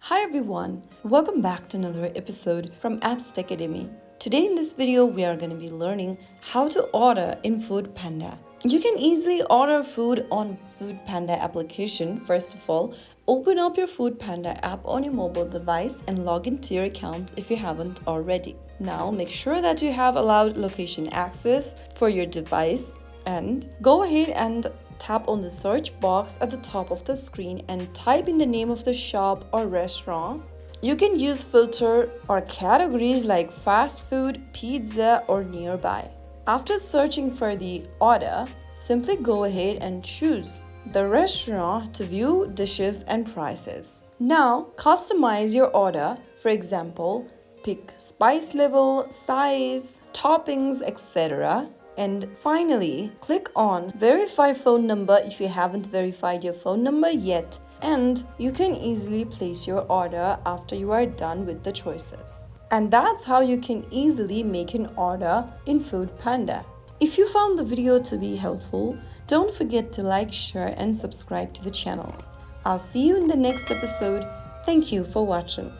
Hi everyone, welcome back to another episode from Apps Academy. Today in this video we are going to be learning how to order in Foodpanda. You can easily order food on Foodpanda application. First of all, open up your Foodpanda app on your mobile device and log into your account if you haven't already. Now make sure that you have allowed location access for your device and go ahead and tap on the search box at the top of the screen and type in the name of the shop or restaurant. You can use filter or categories like fast food, pizza, or nearby. After searching for the order, simply go ahead and choose the restaurant to view dishes and prices. Now, customize your order. For example, pick spice level, size, toppings, etc. And finally, click on verify phone number if you haven't verified your phone number yet, and you can easily place your order after you are done with the choices. And that's how you can easily make an order in Foodpanda. If you found the video to be helpful, don't forget to like, share, and subscribe to the channel. I'll see you in the next episode. Thank you for watching.